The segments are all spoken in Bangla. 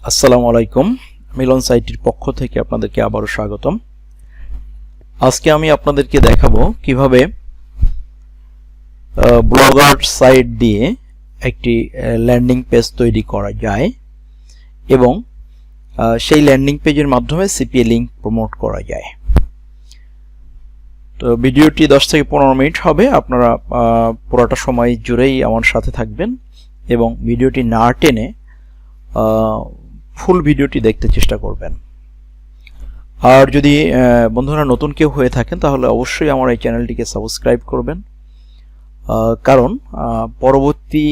আসসালামু আলাইকুম মিলন সাইটের পক্ষ থেকে আপনাদেরকে আবারো স্বাগতম। আজকে আমি আপনাদেরকে দেখাবো কিভাবে ব্লগার সাইট দিয়ে একটি ল্যান্ডিং পেজ তৈরি করা যায় এবং সেই ল্যান্ডিং পেজের মাধ্যমে সিপিএ লিংক প্রমোট করা যায়। তো ভিডিওটি 10 থেকে 15 মিনিট হবে, আপনারা পুরোটা সময় জুড়েই আমার সাথে থাকবেন এবং ভিডিওটি না টেনে ফুল ভিডিওটি দেখতে চেষ্টা করবেন। আর যদি বন্ধুরা নতুন কেউ হয়ে থাকেন তাহলে অবশ্যই আমার এই চ্যানেলটিকে সাবস্ক্রাইব করবেন, কারণ পরবর্তী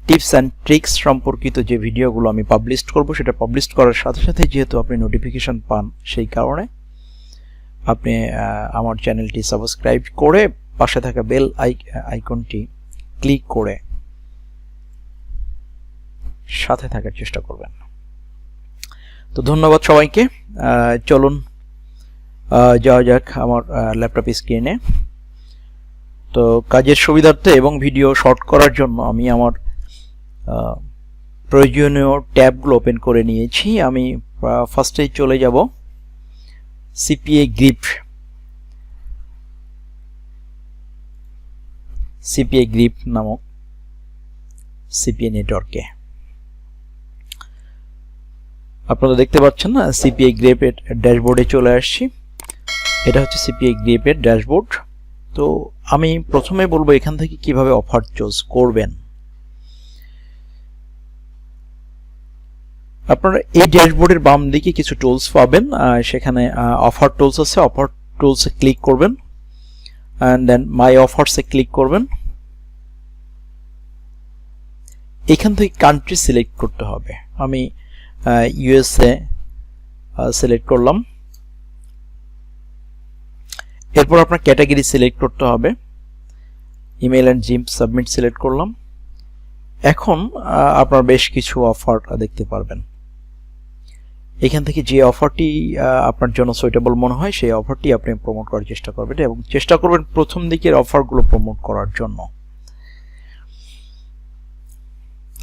টিপস অ্যান্ড ট্রিক্স সম্পর্কিত যে ভিডিওগুলো আমি পাবলিশ করব সেটা পাবলিশ করার সাথে সাথে যেহেতু আপনি নোটিফিকেশন পান, সেই কারণে আপনি আমার চ্যানেলটি সাবস্ক্রাইব করে পাশে থাকা বেল আইকনটি ক্লিক করে সাথে থাকার চেষ্টা করবেন। তো ধন্যবাদ সবাইকে। চলুন যাওয়া যাক আমার ল্যাপটপ স্ক্রিনে। তো কাজের সুবিধার্থে এবং ভিডিও শর্ট করার জন্য আমি আমার প্রয়োজনীয় ট্যাবগুলো ওপেন করে নিয়েছি। আমি ফার্স্টেই চলে যাব সিপিএ গ্রিপ নামক সিপিএ নেটওয়ার্কে। আপনারা দেখতে পাচ্ছেন না, সিপিএ গ্রিপের ড্যাশবোর্ডে চলে আসছি। এটা হচ্ছে সিপিএ গ্রিপের ড্যাশবোর্ড। তো আমি প্রথমে বলবো এখান থেকে কিভাবে অফার চুজ করবেন। আপনারা এই ড্যাশবোর্ডের বাম দিকে কিছু টুলস পাবেন, সেখানে অফার টুলস আছে। অফার টুলসে ক্লিক করবেন অ্যান্ড দেন মাই অফারসে ক্লিক করবেন। এখান থেকে কান্ট্রি সিলেক্ট করতে হবে। আমি ইউএসএ সিলেক্ট করলাম। এরপর আপনার ক্যাটাগরি সিলেক্ট করতে হবে। Email and gym submit select করলাম। এখন আপনার বেশ কিছু অফার দেখতে পারবেন। এখান থেকে যে অফারটি আপনার জন্য সুইটেবল মনে হয় সেই অফারটি আপনি প্রমোট করার চেষ্টা করবেন এবং চেষ্টা করবেন প্রথম দিকের অফারগুলো প্রমোট করার জন্য।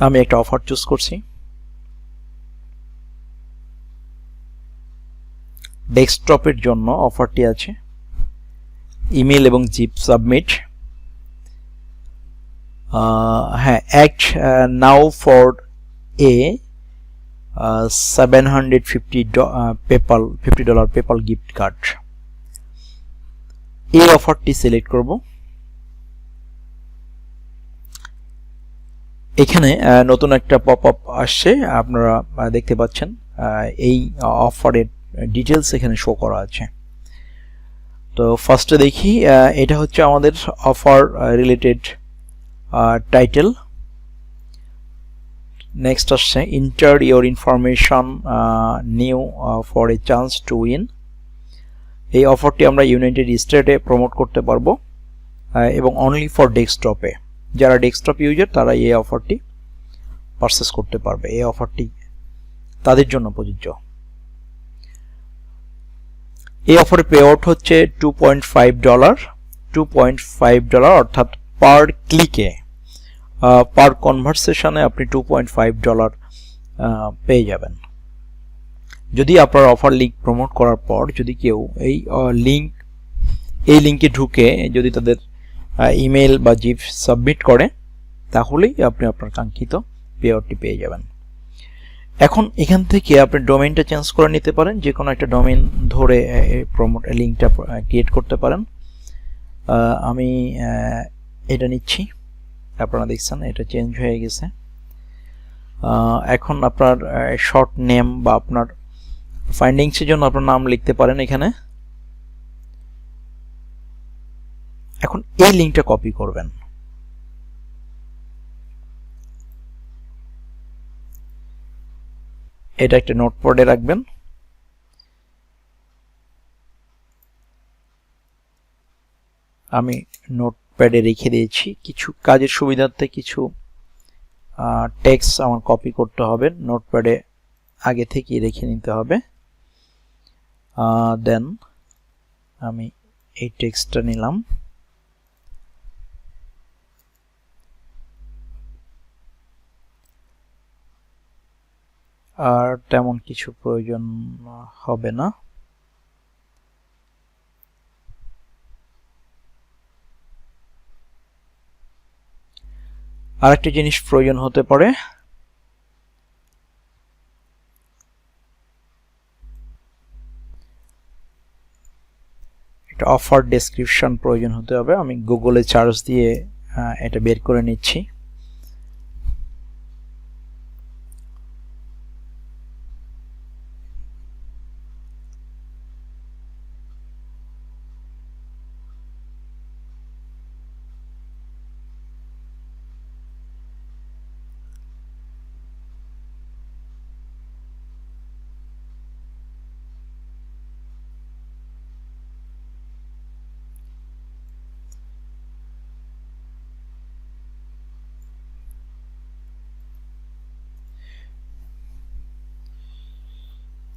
আমি একটা অফার চুজ করছি। ডেস্কটপের জন্য অফারটি আছে ইমেল এবং জিপ সাবমিট। হ্যাঁ, act now for a $750 PayPal gift card. এই অফারটি সিলেক্ট করব। এখানে নতুন একটা পপ আপ আসছে, আপনারা দেখতে পাচ্ছেন। এই অফারের ডিটেলস এখানে শো করা আছে। তো ফার্স্টে দেখি, এটা হচ্ছে আমাদের অফার রিলেটেড টাইটেল। নেক্সট আসছে inter your information new for a chance to win. এই অফারটি আমরা ইউনাইটেড স্টেটে প্রমোট করতে পারবো এবং অনলি ফর ডেস্কটপে। যারা ডেস্কটপ ইউজার তারা এই অফারটি পারচেস করতে পারবে। এই অফারটি তাদের জন্য প্রযোজ্য। এই অফারে পে আউট হচ্ছে $2.5 অর্থাৎ পার ক্লিকে, পার কনভারসেশনে আপনি $2.5 পেয়ে যাবেন। যদি আপনার অফার লিঙ্ক প্রমোট করার পর যদি কেউ এই লিঙ্কে ঢুকে যদি তাদের ইমেল বা জিপ সাবমিট করে, তাহলেই আপনি আপনার কাঙ্ক্ষিত পে আউটটি পেয়ে যাবেন। এখন এখান থেকে আপনি ডোমেইনটা চেঞ্জ করে নিতে পারেন। যে কোনো একটা ডোমেইন ধরে প্রমোট লিঙ্কটা ক্রিয়েট করতে পারেন। আমি এটা নিচ্ছি। আপনারা দেখছেন এটা চেঞ্জ হয়ে গেছে। এখন আপনার শর্ট নেম বা আপনার ফাইন্ডিংসের জন্য আপনার নাম লিখতে পারেন এখানে। এখন এই লিঙ্কটা কপি করবেন। এটা একটা নোটপ্যাডে রাখবেন। আমি নোটপ্যাডে রেখে দিয়েছি। কিছু কাজের সুবিধার্থে কিছু টেক্সট আমার কপি করতে হবে, নোটপ্যাডে আগে থেকেই রেখে নিতে হবে। দেন আমি এই টেক্সটটা নিলাম। আর তেমন কিছু প্রয়োজন হবে না। আরেকটি জিনিস প্রয়োজন হতে পারে, একটা অফার ডেসক্রিপশন প্রয়োজন হতে হবে। আমি গুগলে সার্চ দিয়ে এটা বের করে নিচ্ছি।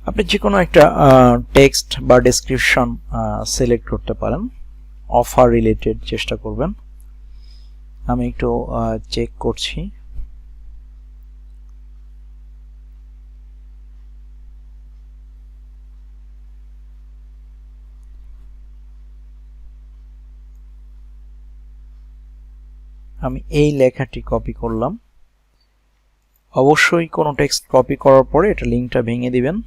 আপনি যে কোনো একটা টেক্সট বা ডেসক্রিপশন সিলেক্ট করতে পারেন, অফার রিলেটেড চেষ্টা করবেন। আমি একটু চেক করছি। আমি এই লেখাটি কপি করলাম। অবশ্যই কোনো টেক্সট কপি করার পরে এটা লিঙ্কটা ভেঙে দিবেন,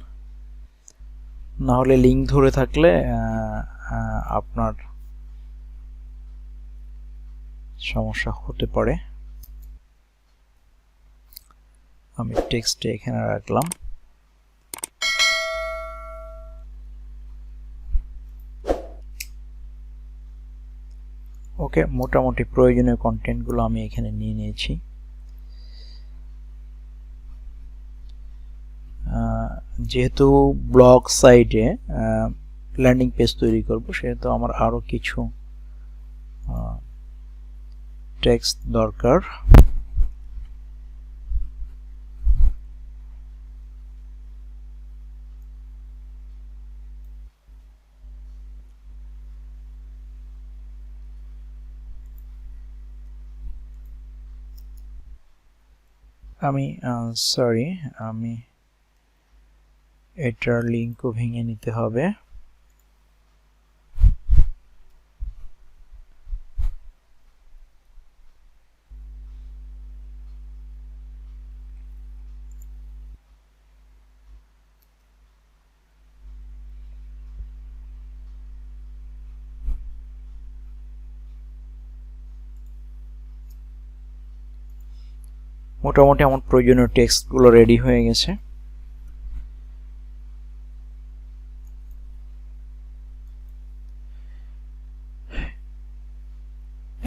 না হলে লিঙ্ক ধরে থাকলে আপনার সমস্যা হতে পারে। আমি টেক্সটে এখানে রাখলাম। ওকে, মোটামুটি প্রয়োজনীয় কন্টেন্টগুলো আমি এখানে নিয়ে নিয়েছি। যেহেতু ব্লগ সাইটে ল্যান্ডিং পেজ তৈরি করব, সেহেতু আমার আরো কিছু টেক্সট দরকার। আমি সরি, আমি এটার লিঙ্কও ভেঙে নিতে হবে। মোটামুটি আমার প্রয়োজনীয় টেক্সটগুলো রেডি হয়ে গেছে।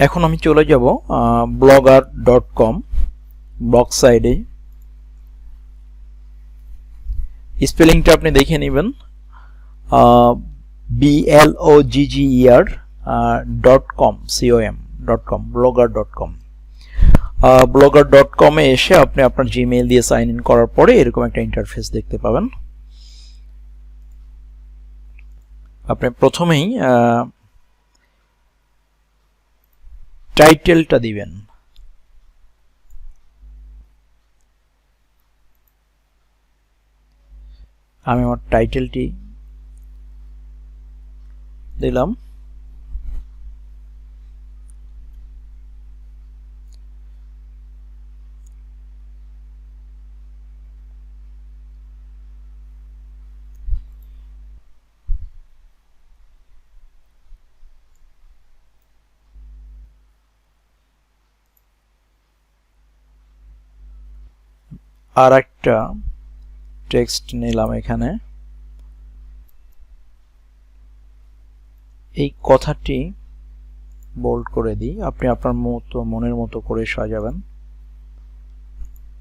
এখন আমি চলে যাব blogger.com ব্লগ সাইডে। স্পেলিংটা আপনি দেখে নেবেন, blogger.com blogger.com। blogger.com এ এসে আপনি আপনার জিমেইল দিয়ে সাইন ইন করার পরে এরকম একটা ইন্টারফেস দেখতে পাবেন। আপনি প্রথমেই টাইটেলটা দিবেন। আমি আমার টাইটেলটি দিলাম। আর একটা টেক্সট নিলাম এখানে। এই কথাটি বোল্ড করে দিই, আপনি আপনার মতো মনের মতো করে সাজাবেন।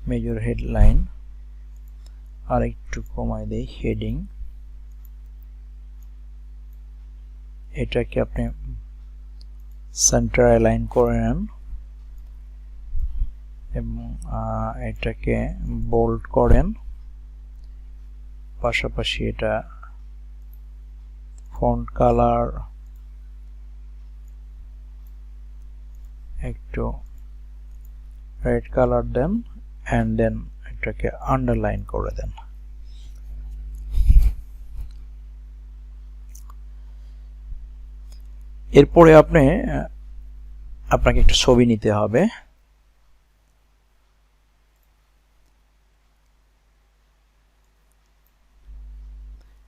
মেজর হেডলাইন আর একটু কমাই দেই, হেডিং। এটাকে আপনি সেন্টার অ্যালাইন করে নেন এবং এটাকে বোল্ড করেন। পাশাপাশি এটা ফন্ট কালার একটু রেড কালার দেন, and then এটাকে আন্ডারলাইন করে দেন। এরপরে আপনাকে একটা ছবি নিতে হবে।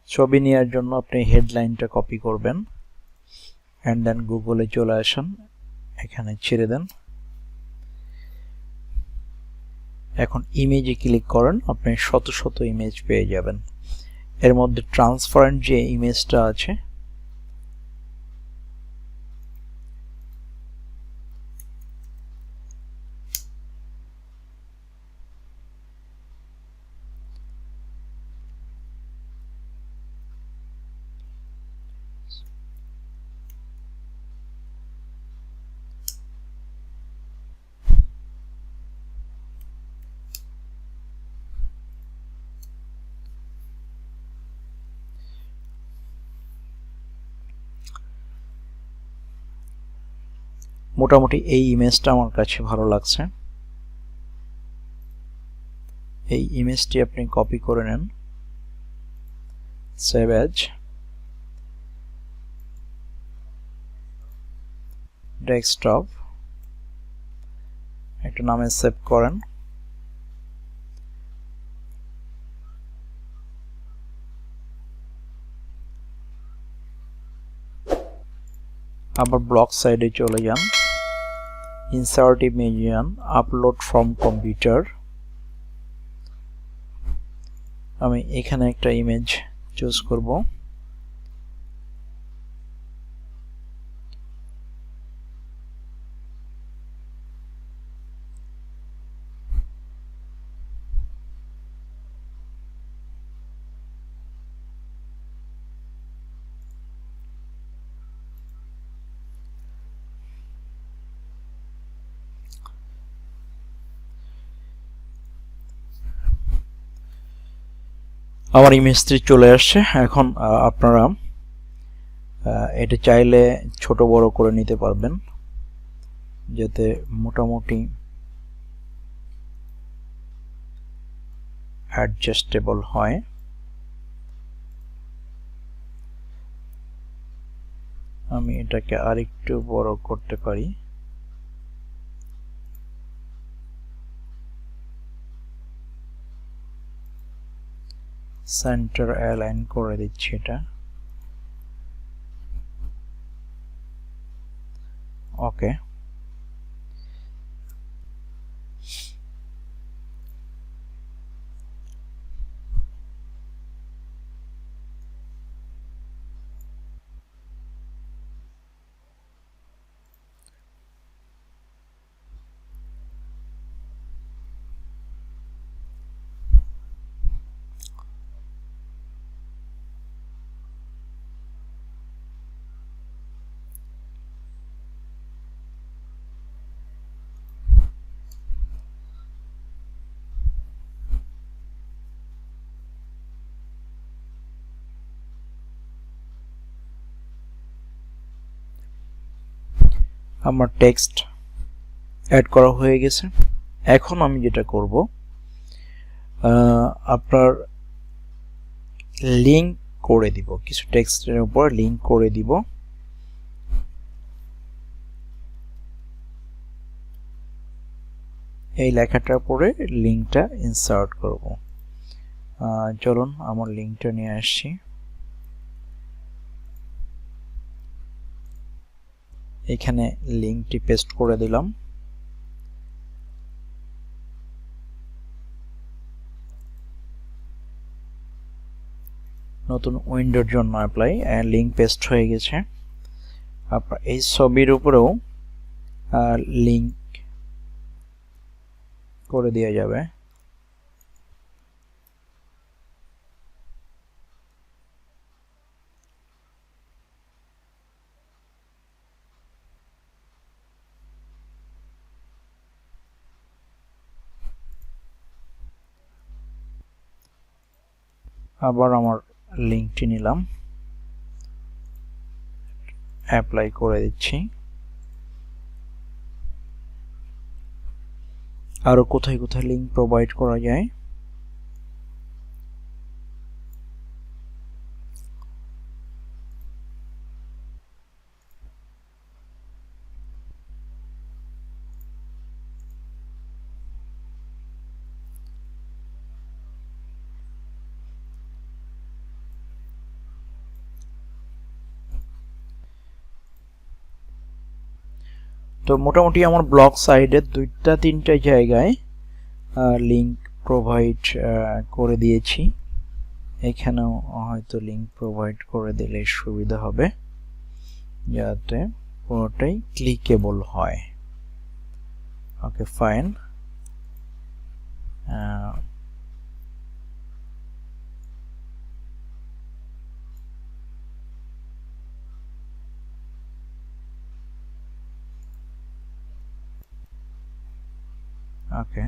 ছবি নেওয়ার জন্য আপনি হেডলাইনটা কপি করবেন এন্ড দেন গুগলে চলে আসেন, এখানে ছেড়ে দেন। এখন ইমেজে ক্লিক করেন, আপনি শত শত ইমেজ পেয়ে যাবেন। এর মধ্যে ট্রান্সপারেন্ট যে ইমেজটা আছে মোটামুটি এই ইমেজটা আমার কাছে ভালো লাগছে। এই ইমেজটি আপনি কপি করে নেন, সেভ অ্যাজ, ডেস্কটপ একটা নামে সেভ করেন। আবার ব্লক সাইডে চলে যান, ইনসার্ট ইমেজ যান, আপলোড ফ্রম কম্পিউটার। আমি এখানে একটা ইমেজ চুজ করব। আমার ইমেজটি চলে আসছে। এখন আপনারা এটা চাইলে ছোট বড় করে নিতে পারবেন যাতে মোটামুটি অ্যাডজাস্টেবল হয়। আমি এটাকে আরেকটু বড় করতে পারি। সেন্টার অ্যালাইন করে দিচ্ছি এটা। ওকে, আমার টেক্সট অ্যাড করা হয়ে গেছে। এখন আমি যেটা করব, আপনার লিংক করে দিব, কিছু টেক্সটের উপর লিংক করে দিব। এই লেখাটার পরে লিংকটা ইনসার্ট করব। চলুন আমার লিংকটা নিয়ে আসছি। এখানে লিংকটি পেস্ট করে দিলাম। নতুন উইন্ডোর জন্য অ্যাপ্লাই, লিংক পেস্ট হয়ে গেছে। আপনার এই ছবির উপরেও লিংক করে দেওয়া যাবে। আবার আমার লিংকটি নিলাম, অ্যাপ্লাই করে দিচ্ছি। আরো কোথায় কোথায় লিংক প্রোভাইড করা যায় তো মোটামুটি আমার ব্লগ সাইডে 2-3টা জায়গায় লিংক প্রোভাইড করে দিয়েছি। এখানেও হয়তো লিংক প্রোভাইড করে দিলে সুবিধা হবে, যাতে পুরোটাই ক্লিকেবল হয়। ওকে, ফাইন। ওকে,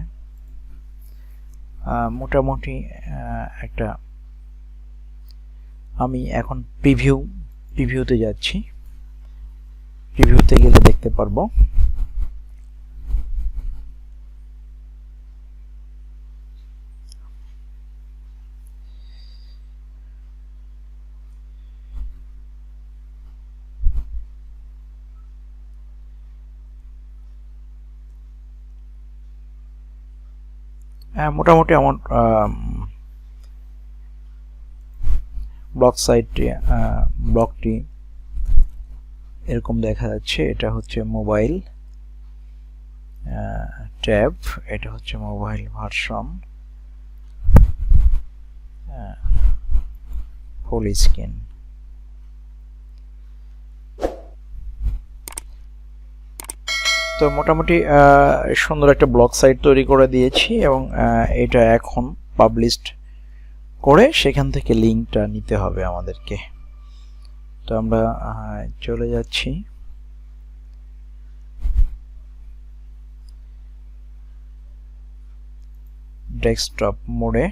মোটামুটি একটা আমি এখন প্রিভিউতে যাচ্ছি। প্রিভিউতে গেলে দেখতে পারবো মোটামুটি আমার ব্লগটি এরকম দেখা যাচ্ছে। এটা হচ্ছে মোবাইল ট্যাব, এটা হচ্ছে মোবাইল ভার্সন, ফুল স্ক্রিন। তো মোটামুটি সুন্দর একটা ব্লগ সাইট তৈরি করে দিয়েছি, এবং এটা এখন পাবলিশড করে সেখান থেকে লিঙ্কটা নিতে হবে আমাদেরকে। তো আমরা চলে যাচ্ছি ডেস্কটপ মোডে।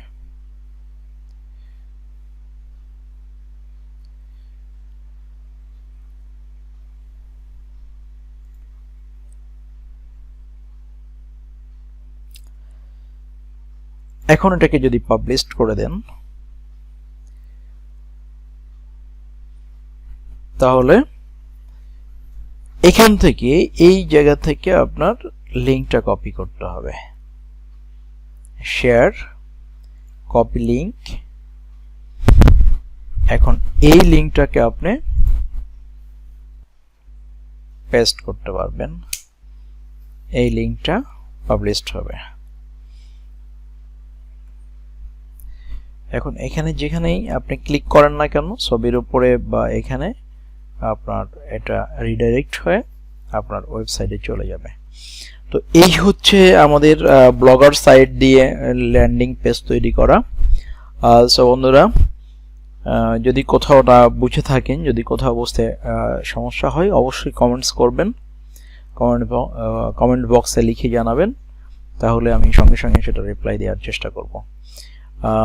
এখন এটাকে যদি পাবলিশ করে দেন, তাহলে এখান থেকে এই জায়গা থেকে আপনার লিংকটা কপি করতে হবে। Share, copy link. এখন এই লিংকটাকে আপনি পেস্ট করতে পারবেন, এই লিংকটা পাবলিশড হবে। এখন এখানে যেখানেই আপনি ক্লিক করেন না কেন, ছবির উপরে বা এখানে, আপনার এটা রিডাইরেক্ট হয়ে আপনার ওয়েবসাইটে চলে যাবে। তো এই হচ্ছে আমাদের ব্লগার সাইট দিয়ে ল্যান্ডিং পেজ তৈরি করা। সো বন্ধুরা, যদি কোথাও না বুঝে থাকেন, যদি কোথাও বুঝতে সমস্যা হয়, অবশ্যই কমেন্টস করবেন, কমেন্ট বক্সে লিখে জানাবেন, তাহলে আমি সঙ্গে সঙ্গে সেটা রিপ্লাই দেওয়ার চেষ্টা করব।